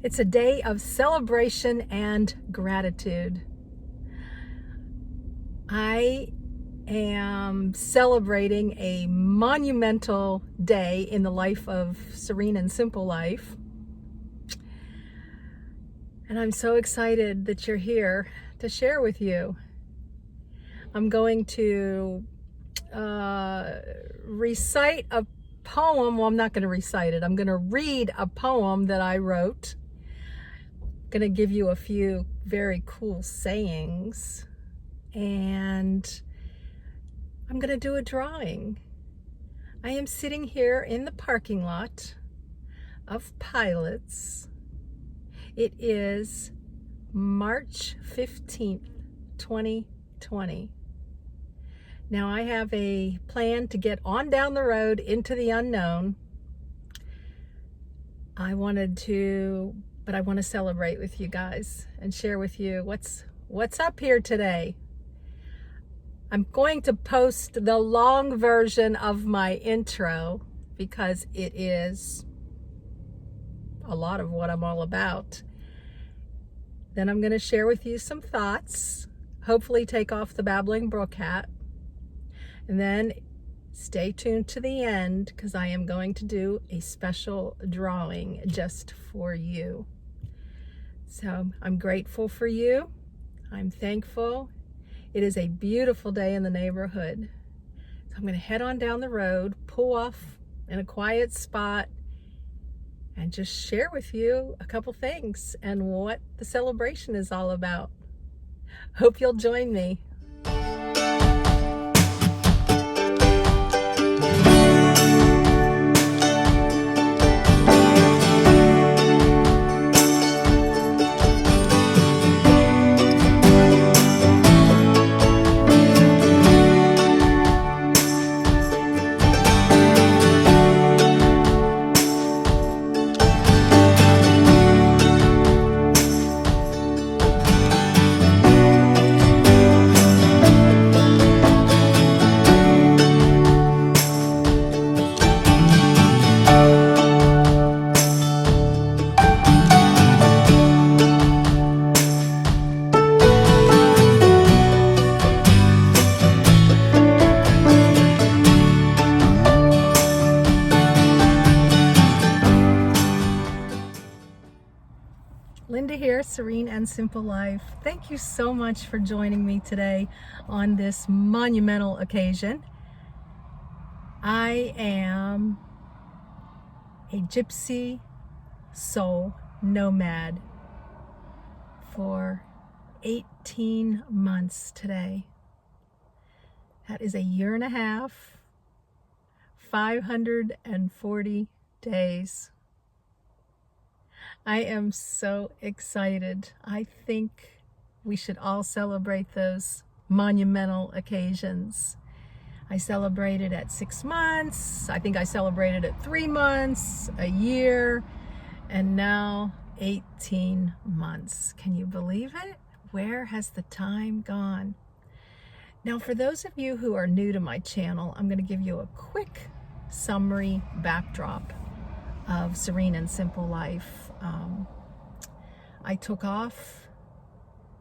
It's a day of celebration and gratitude. I am celebrating a monumental day in the life of Serene and Simple Life. And I'm so excited that you're here to share with you. I'm going to recite a poem. Well, I'm not going to recite it. I'm going to read a poem that I wrote. I'm going to give you a few very cool sayings. And I'm going to do a drawing. I am sitting here in the parking lot of Pilots. It is March 15th, 2020. Now I have a plan to get on down the road into the unknown. I want to celebrate with you guys and share with you what's up here today. I'm going to post the long version of my intro because it is a lot of what I'm all about. Then I'm going to share with you some thoughts, hopefully take off the babbling brook hat, and then stay tuned to the end because I am going to do a special drawing just for you. So I'm grateful for you. I'm thankful. It is a beautiful day in the neighborhood. So I'm going to head on down the road, pull off in a quiet spot, and just share with you a couple things and what the celebration is all about. Hope you'll join me. Linda here, Serene and Simple Life. Thank you so much for joining me today on this monumental occasion. I am a gypsy soul nomad for 18 months today. That is a year and a half, 540 days. I am so excited. I think we should all celebrate those monumental occasions. I celebrated at 6 months. I think I celebrated at 3 months, a year, and now 18 months. Can you believe it? Where has the time gone? Now, for those of you who are new to my channel, I'm going to give you a quick summary backdrop of Serene and Simple Life. I took off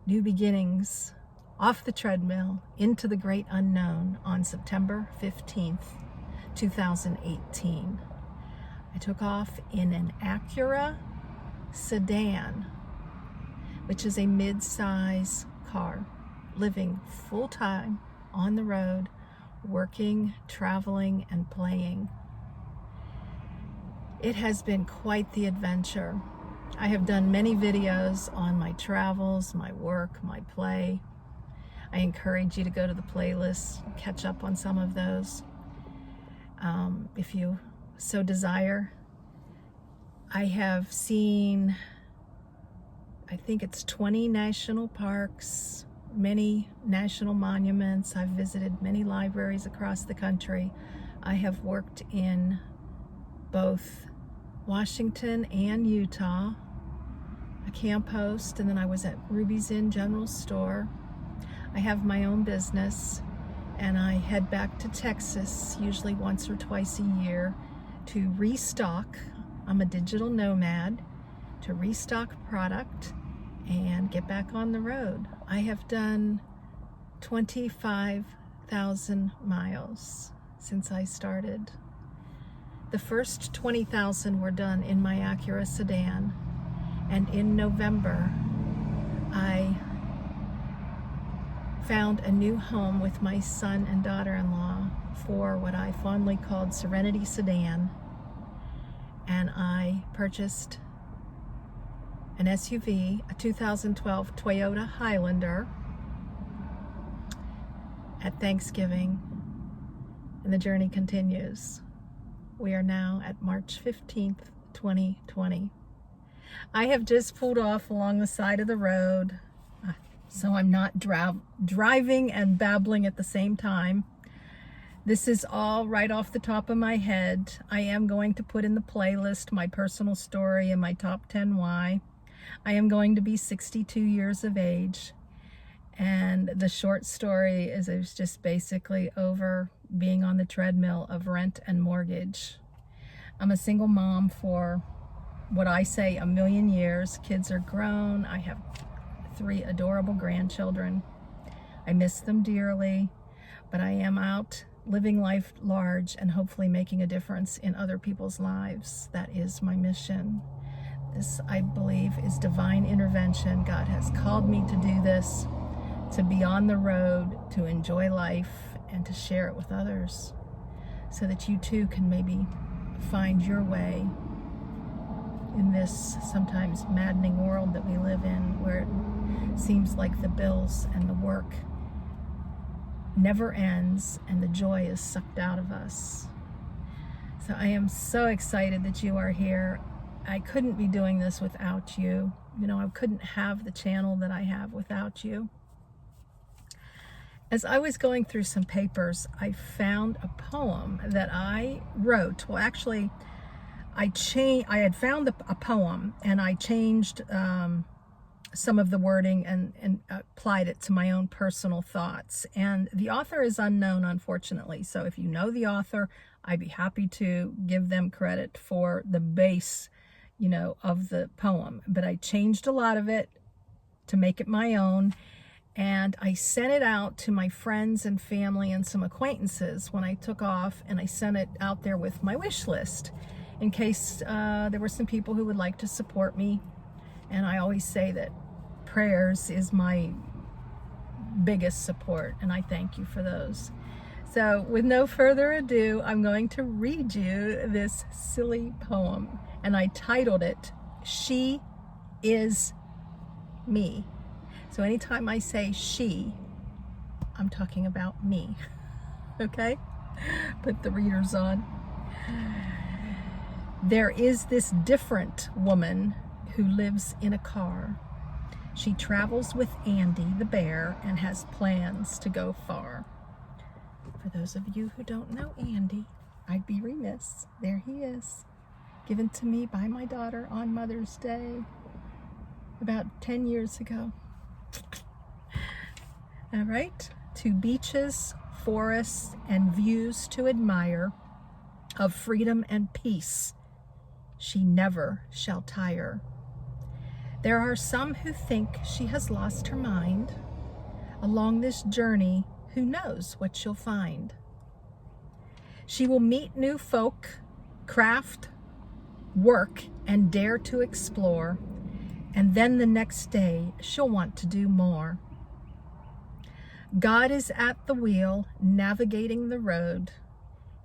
new beginnings, off the treadmill, into the great unknown on September 15th, 2018. I took off in an Acura sedan, which is a mid-size car, living full-time on the road, working, traveling, and playing. It has been quite the adventure. I have done many videos on my travels, my work, my play. I encourage you to go to the playlist and catch up on some of those if you so desire. I have seen, I think it's 20 national parks, many national monuments. I've visited many libraries across the country. I have worked in both Washington and Utah, a camp host, and then I was at Ruby's Inn General Store. I have my own business, and I head back to Texas usually once or twice a year to restock. I'm a digital nomad, to restock product and get back on the road. I have done 25,000 miles since I started. The first 20,000 were done in my Acura sedan, and in November I found a new home with my son and daughter-in-law for what I fondly called Serenity Sedan, and I purchased an SUV, a 2012 Toyota Highlander, at Thanksgiving, and the journey continues. We are now at March 15th, 2020. I have just pulled off along the side of the road, so I'm not driving and babbling at the same time. This is all right off the top of my head. I am going to put in the playlist my personal story and my top 10 why. I am going to be 62 years of age, and the short story is it was just basically over being on the treadmill of rent and mortgage. I'm a single mom for what I say a million years. Kids are grown. I have 3 adorable grandchildren. I miss them dearly, but I am out living life large and hopefully making a difference in other people's lives. That is my mission. This, I believe, is divine intervention. God has called me to do this, to be on the road, to enjoy life, and to share it with others, so that you too can maybe find your way in this sometimes maddening world that we live in, where it seems like the bills and the work never ends and the joy is sucked out of us. So I am so excited that you are here. I couldn't be doing this without you. You know, I couldn't have the channel that I have without you. As I was going through some papers, I found a poem that I wrote. Well, actually, I had found a poem, and I changed some of the wording and applied it to my own personal thoughts. And the author is unknown, unfortunately. So if you know the author, I'd be happy to give them credit for the base, you know, of the poem. But I changed a lot of it to make it my own. And I sent it out to my friends and family and some acquaintances when I took off, and I sent it out there with my wish list in case there were some people who would like to support me. And I always say that prayers is my biggest support, and I thank you for those. So with no further ado, I'm going to read you this silly poem, and I titled it, She Is Me. So anytime I say she, I'm talking about me, okay? Put the readers on. There is this different woman who lives in a car. She travels with Andy the bear and has plans to go far. For those of you who don't know Andy, I'd be remiss. There he is, given to me by my daughter on Mother's Day about 10 years ago. All right, to beaches, forests, and views to admire, of freedom and peace, she never shall tire. There are some who think she has lost her mind. Along this journey, who knows what she'll find? She will meet new folk, craft, work, and dare to explore. And then the next day, she'll want to do more. God is at the wheel, navigating the road,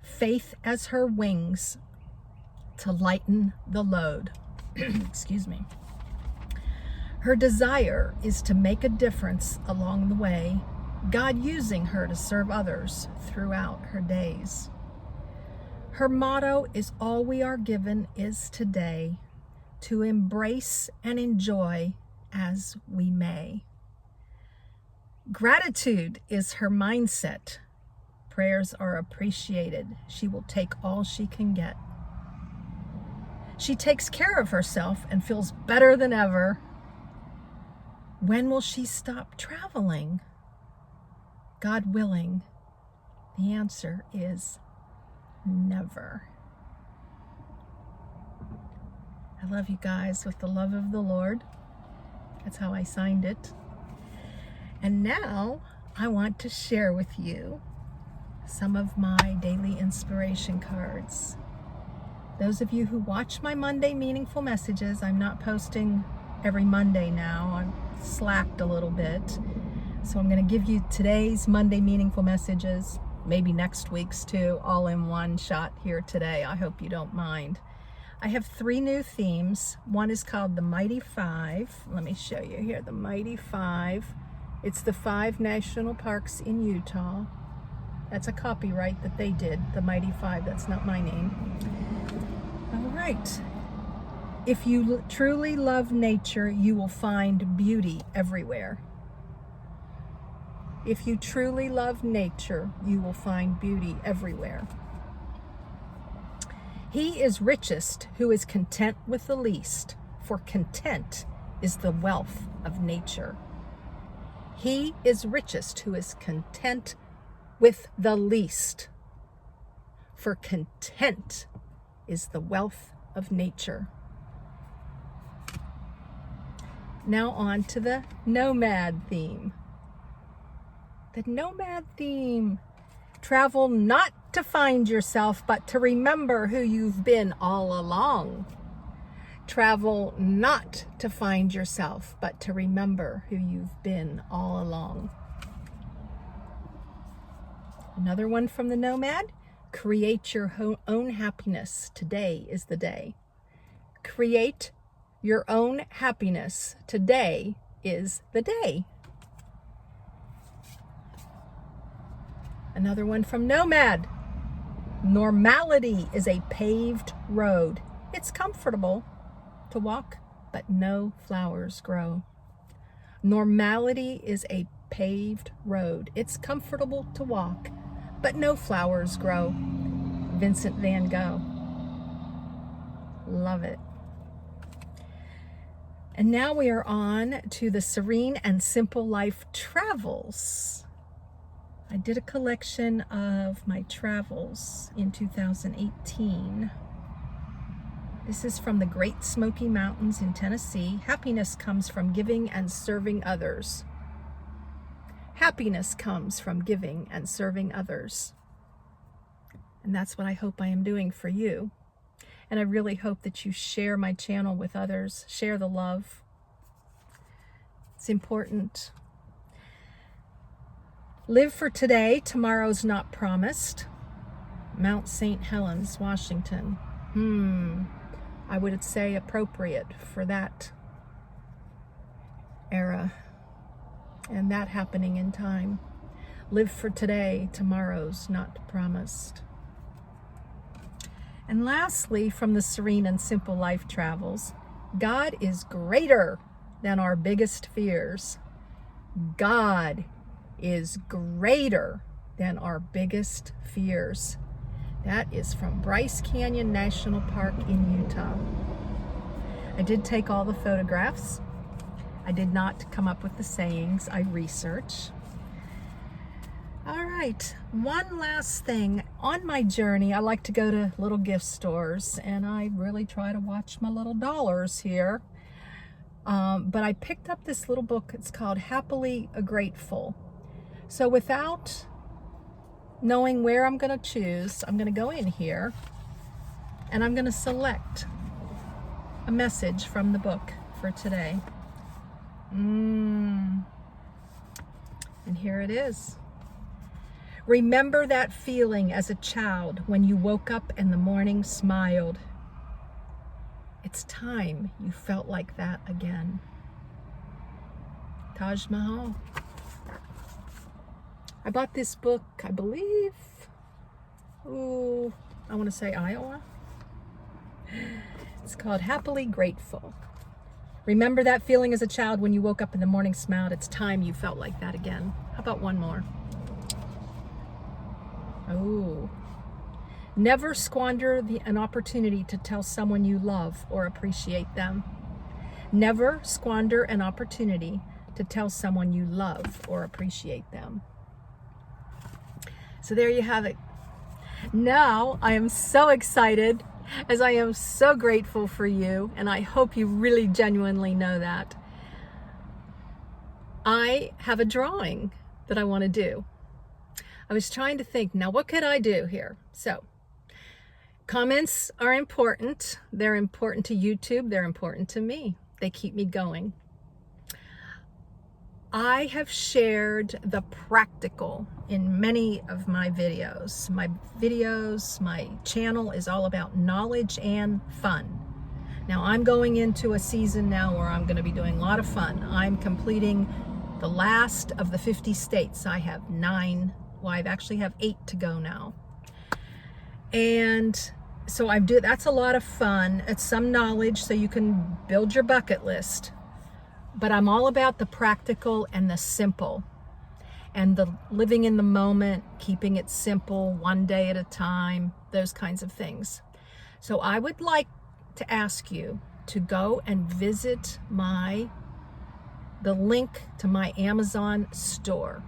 faith as her wings to lighten the load. Excuse me. Her desire is to make a difference along the way, God using her to serve others throughout her days. Her motto is all we are given is today, to embrace and enjoy as we may. Gratitude is her mindset. Prayers are appreciated. She will take all she can get. She takes care of herself and feels better than ever. When will she stop traveling? God willing, the answer is never. I I love you guys with the love of the Lord. That's how I signed it. And now I want to share with you some of my daily inspiration cards. Those of you who watch my Monday meaningful messages, I'm not posting every Monday now. I've slacked a little bit. So I'm going to give you today's Monday meaningful messages, maybe next week's too, all in one shot here today. I hope you don't mind. I have 3 new themes. One is called the Mighty 5. Let me show you here, the Mighty 5. It's the 5 national parks in Utah. That's a copyright that they did, the Mighty 5. That's not my name. All right. If you truly love nature, you will find beauty everywhere. If you truly love nature, you will find beauty everywhere. He is richest who is content with the least, for content is the wealth of nature. He is richest who is content with the least, for content is the wealth of nature. Now on to the nomad theme. The nomad theme. Travel not to find yourself, but to remember who you've been all along. Travel not to find yourself, but to remember who you've been all along. Another one from the nomad. Create your own happiness. Today is the day. Create your own happiness. Today is the day. Another one from nomad. Normality is a paved road. It's comfortable to walk, but no flowers grow. Normality is a paved road. It's comfortable to walk, but no flowers grow. Vincent van Gogh. Love it. And now we are on to the Serene and Simple Life travels. I did a collection of my travels in 2018. This is from the Great Smoky Mountains in Tennessee. Happiness comes from giving and serving others. Happiness comes from giving and serving others. And that's what I hope I am doing for you. And I really hope that you share my channel with others. Share the love. It's important. Live for today. Tomorrow's not promised. Mount St. Helens, Washington. I would say appropriate for that era and that happening in time. Live for today. Tomorrow's not promised. And lastly, from the Serene and Simple Life travels, God is greater than our biggest fears. God is greater than our biggest fears. That is from Bryce Canyon National Park in Utah. I did take all the photographs. I did not come up with the sayings. I researched. All right, one last thing. On my journey, I like to go to little gift stores, and I really try to watch my little dollars here. But I picked up this little book. It's called Happily Grateful. So without knowing where I'm going to choose, I'm going to go in here, and I'm going to select a message from the book for today. And here it is. Remember that feeling as a child when you woke up in the morning, smiled. It's time you felt like that again. Taj Mahal. I bought this book, I believe, I want to say Iowa. It's called Happily Grateful. Remember that feeling as a child when you woke up in the morning, smiled. It's time you felt like that again. How about one more? Never squander an opportunity to tell someone you love or appreciate them. Never squander an opportunity to tell someone you love or appreciate them. So there you have it. Now I am so excited. as I am so grateful for you, and I hope you really genuinely know that. I have a drawing that I want to do. I was trying to think, now what could I do here? So, comments are important. They're important to YouTube. They're important to me. They keep me going. I have shared the practical in many of my videos. My channel is all about knowledge and fun. Now I'm going into a season now where I'm going to be doing a lot of fun. I'm completing the last of the 50 states. I have 9. Well, I actually have 8 to go now. And so that's a lot of fun. It's some knowledge so you can build your bucket list. But I'm all about the practical and the simple and the living in the moment, keeping it simple, one day at a time, those kinds of things. So I would like to ask you to go and visit the link to my Amazon store.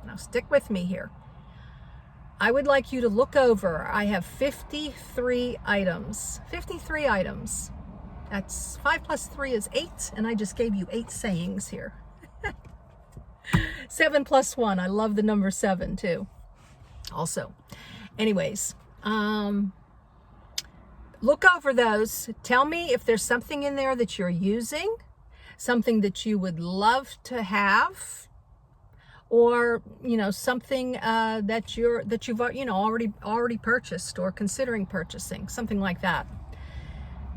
Now stick with me here. I would like you to look over. I have 53 items. 53 items. That's 5 plus 3 is 8, and I just gave you 8 sayings here. 7 plus 1. I love the number 7 too. Also, anyways, look over those. Tell me if there's something in there that you're using, something that you would love to have, or something that you've already purchased or considering purchasing, something like that.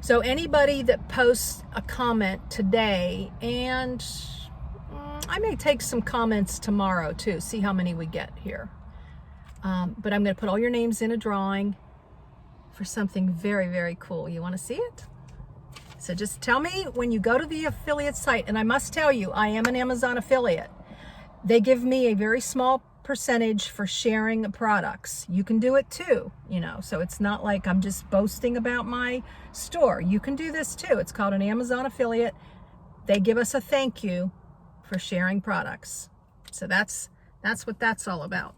So anybody that posts a comment today, and I may take some comments tomorrow too, see how many we get here. But I'm going to put all your names in a drawing for something very, very cool. You want to see it? So just tell me when you go to the affiliate site, and I must tell you, I am an Amazon affiliate. They give me a very small percentage for sharing the products. You can do it too, so it's not like I'm just boasting about my store. You can do this too. It's called an Amazon affiliate. They give us a thank you for sharing products. So that's what that's all about.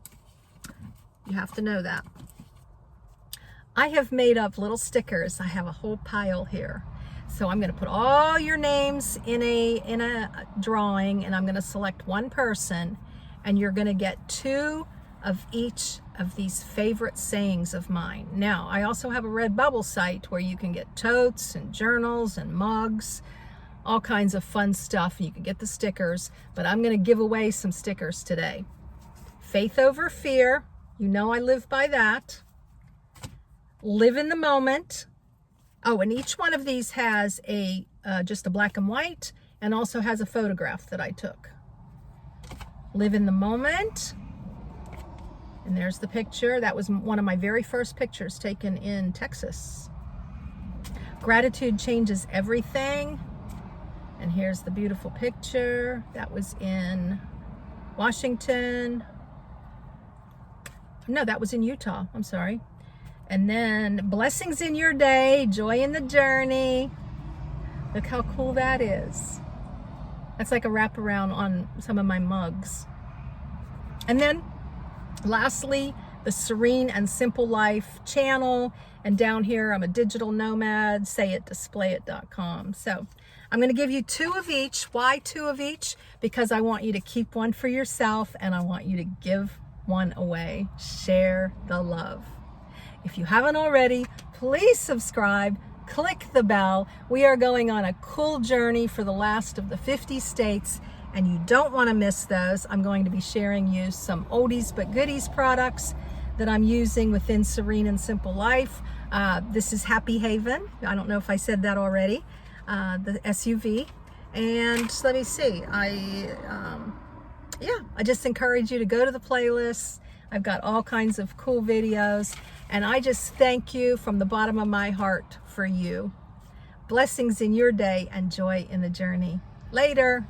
You have to know that. I have made up little stickers. I have a whole pile here. So I'm going to put all your names in a drawing, and I'm going to select one person, and you're going to get 2 of each of these favorite sayings of mine. Now, I also have a Redbubble site where you can get totes and journals and mugs, all kinds of fun stuff. You can get the stickers, but I'm going to give away some stickers today. Faith over fear. You know I live by that. Live in the moment. Oh, and each one of these has just a black and white, and also has a photograph that I took. Live in the moment. And there's the picture. That was one of my very first pictures taken in Texas. Gratitude changes everything. And here's the beautiful picture. That was in Washington. No, that was in Utah. I'm sorry. And then blessings in your day, joy in the journey. Look how cool that is. That's like a wraparound on some of my mugs. And then lastly, the Serene and Simple Life channel. And down here, I'm a digital nomad, sayitdisplayit.com. So I'm going to give you 2 of each. Why 2 of each? Because I want you to keep one for yourself, and I want you to give one away. Share the love. If you haven't already, please subscribe, click the bell. We are going on a cool journey for the last of the 50 states, and you don't want to miss those. I'm going to be sharing you some oldies but goodies products that I'm using within Serene and Simple Life. This is Happy Haven. I don't know if I said that already. The SUV. And let me see. I just encourage you to go to the playlist. I've got all kinds of cool videos, and I just thank you from the bottom of my heart for you. Blessings in your day and joy in the journey. Later.